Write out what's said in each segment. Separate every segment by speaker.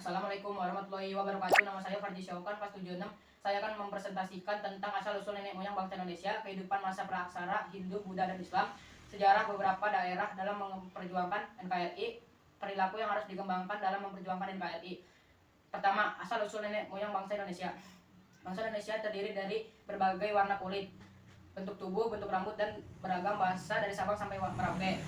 Speaker 1: Assalamualaikum warahmatullahi wabarakatuh. Nama saya Farji Syaukan, kelas 76. Saya akan mempresentasikan tentang asal-usul nenek moyang bangsa Indonesia, kehidupan masa praaksara, Hindu, Buddha, dan Islam, sejarah beberapa daerah dalam memperjuangkan NKRI, perilaku yang harus dikembangkan dalam memperjuangkan NKRI. Pertama, asal-usul nenek moyang bangsa Indonesia. Bangsa Indonesia terdiri dari berbagai warna kulit, bentuk tubuh, bentuk rambut, dan beragam bahasa dari Sabang sampai Merauke.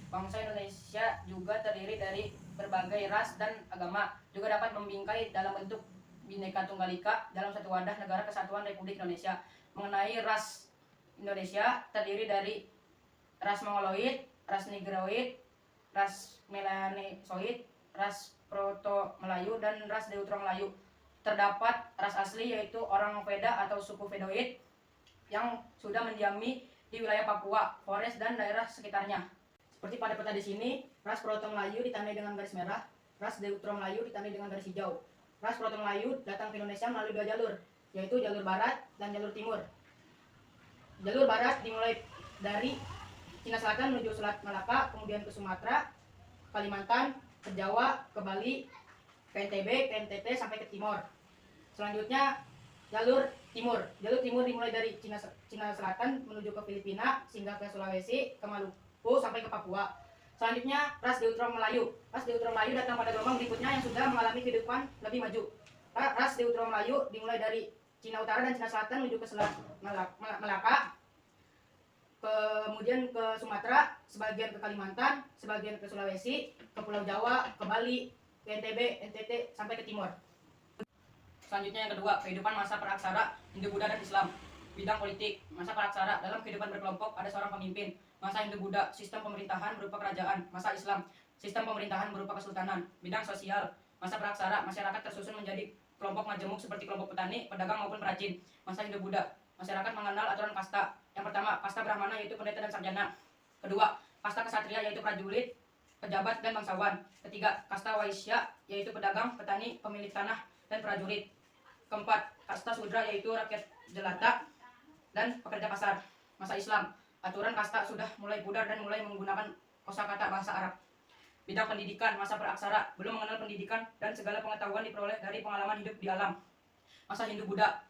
Speaker 1: Bangsa Indonesia juga terdiri dari berbagai ras dan agama, juga dapat membingkai dalam bentuk Bhinneka Tunggal Ika dalam satu wadah negara kesatuan Republik Indonesia. Mengenai ras Indonesia terdiri dari ras Mongoloid, ras Negroid, ras Melanesoid, ras Proto Melayu, dan ras Deutero Melayu. Terdapat ras asli yaitu orang Veda atau suku Vedoid yang sudah mendiami di wilayah Papua, Flores, dan daerah sekitarnya. Seperti pada peta di sini, ras Proto Melayu ditandai dengan garis merah, ras Deutero Melayu ditandai dengan garis hijau. Ras Proto Melayu datang ke Indonesia melalui dua jalur, yaitu jalur barat dan jalur timur. Jalur barat dimulai dari Cina Selatan menuju Selat Malaka, kemudian ke Sumatera, Kalimantan, ke Jawa, ke Bali, ke NTB, ke NTT, sampai ke Timor. Selanjutnya jalur timur. Jalur timur dimulai dari Cina Selatan menuju ke Filipina, singgah ke Sulawesi, ke Maluku, sampai ke Papua. Selanjutnya ras Deutero Melayu. Ras Deutero Melayu datang pada gelombang berikutnya yang sudah mengalami kehidupan lebih maju. Ras Deutero Melayu dimulai dari Cina Utara dan Cina Selatan menuju ke Selat Malaka, kemudian ke Sumatera, sebagian ke Kalimantan, sebagian ke Sulawesi, ke Pulau Jawa, ke Bali, ke NTB, NTT, sampai ke Timor. Selanjutnya yang kedua, kehidupan masa praaksara, Hindu, Buddha, dan Islam. Bidang politik, masa praaksara, dalam kehidupan berkelompok ada seorang pemimpin. Masa Hindu Buddha, sistem pemerintahan berupa kerajaan. Masa Islam, sistem pemerintahan berupa kesultanan. Bidang sosial, masa praaksara, masyarakat tersusun menjadi kelompok majemuk seperti kelompok petani, pedagang, maupun perajin. Masa Hindu Buddha, masyarakat mengenal aturan kasta. Yang pertama, kasta Brahmana yaitu pendeta dan sarjana. Kedua, kasta Ksatria yaitu prajurit, pejabat, dan bangsawan. Ketiga, kasta Waisya yaitu pedagang, petani, pemilik tanah, dan prajurit. Keempat, kasta Sudra yaitu rakyat jelata dan pekerja pasar. Masa Islam, aturan kasta sudah mulai pudar dan mulai menggunakan kosakata bahasa Arab. Bidang pendidikan, masa praaksara, belum mengenal pendidikan dan segala pengetahuan diperoleh dari pengalaman hidup di alam. Masa Hindu Buddha,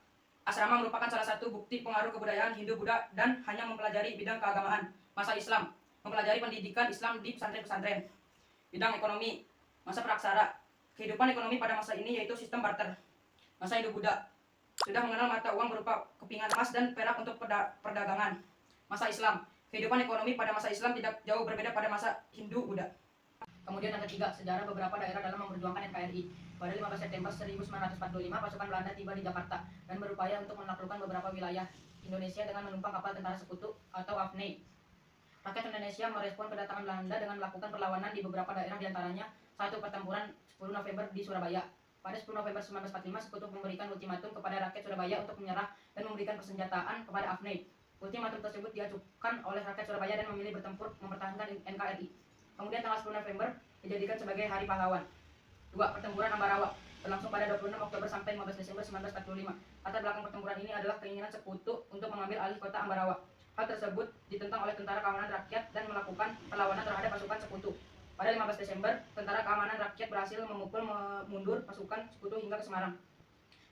Speaker 1: asrama merupakan salah satu bukti pengaruh kebudayaan Hindu Buddha dan hanya mempelajari bidang keagamaan. Masa Islam, mempelajari pendidikan Islam di pesantren-pesantren. Bidang ekonomi, masa praaksara, kehidupan ekonomi pada masa ini yaitu sistem barter. Masa Hindu Buddha, sudah mengenal mata uang berupa kepingan emas dan perak untuk perdagangan. Masa Islam, kehidupan ekonomi pada masa Islam tidak jauh berbeda pada masa Hindu Buddha. Kemudian yang ketiga, sejarah beberapa daerah dalam memperjuangkan NKRI. Pada 15 September 1945, pasukan Belanda tiba di Jakarta dan berupaya untuk menaklukkan beberapa wilayah Indonesia dengan menumpang kapal tentara sekutu atau AFNI. Rakyat Indonesia merespon kedatangan Belanda dengan melakukan perlawanan di beberapa daerah, diantaranya satu pertempuran 10 November di Surabaya. Pada 10 November 1945, sekutu memberikan ultimatum kepada rakyat Surabaya untuk menyerah dan memberikan persenjataan kepada AFNI. Ultimatum tersebut diajukan oleh rakyat Surabaya dan memilih bertempur mempertahankan NKRI. Kemudian tanggal 10 November dijadikan sebagai Hari Pahlawan. 2. Pertempuran Ambarawa berlangsung pada 26 Oktober sampai 15 Desember 1945. Latar belakang pertempuran ini adalah keinginan sekutu untuk mengambil alih kota Ambarawa. Hal tersebut ditentang oleh Tentara Keamanan Rakyat dan melakukan perlawanan terhadap pasukan sekutu. Pada 15 Desember, Tentara Keamanan Rakyat berhasil memukul mundur pasukan sekutu hingga ke Semarang.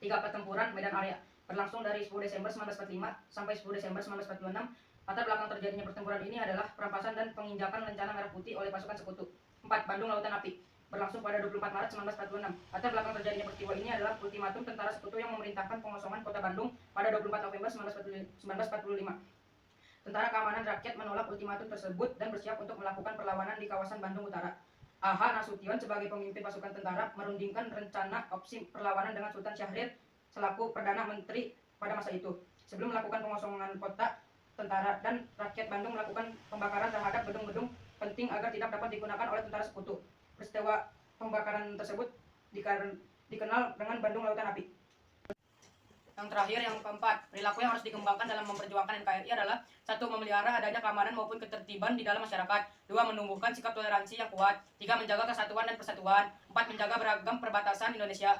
Speaker 1: 3. Pertempuran Medan Area berlangsung dari 10 Desember 1945 sampai 10 Desember 1946. Latar belakang terjadinya pertempuran ini adalah perampasan dan penginjakan lencana Merah Putih oleh pasukan sekutu. 4. Bandung Lautan Api berlangsung pada 24 Maret 1946. Latar belakang terjadinya peristiwa ini adalah ultimatum tentara sekutu yang memerintahkan pengosongan kota Bandung pada 24 November 1945. Tentara Keamanan Rakyat menolak ultimatum tersebut dan bersiap untuk melakukan perlawanan di kawasan Bandung Utara. A.H. Nasution sebagai pemimpin pasukan tentara merundingkan rencana opsi perlawanan dengan Sultan Syahrir selaku Perdana Menteri pada masa itu. Sebelum melakukan pengosongan kota, tentara dan rakyat Bandung melakukan pembakaran terhadap gedung-gedung penting agar tidak dapat digunakan oleh tentara sekutu. Peristiwa pembakaran tersebut dikenal dengan Bandung Lautan Api. Yang terakhir, yang keempat, perilaku yang harus dikembangkan dalam memperjuangkan NKRI adalah 1. Memelihara adanya keamanan maupun ketertiban di dalam masyarakat. 2. Menumbuhkan sikap toleransi yang kuat. 3. Menjaga kesatuan dan persatuan. 4. Menjaga beragam perbatasan Indonesia.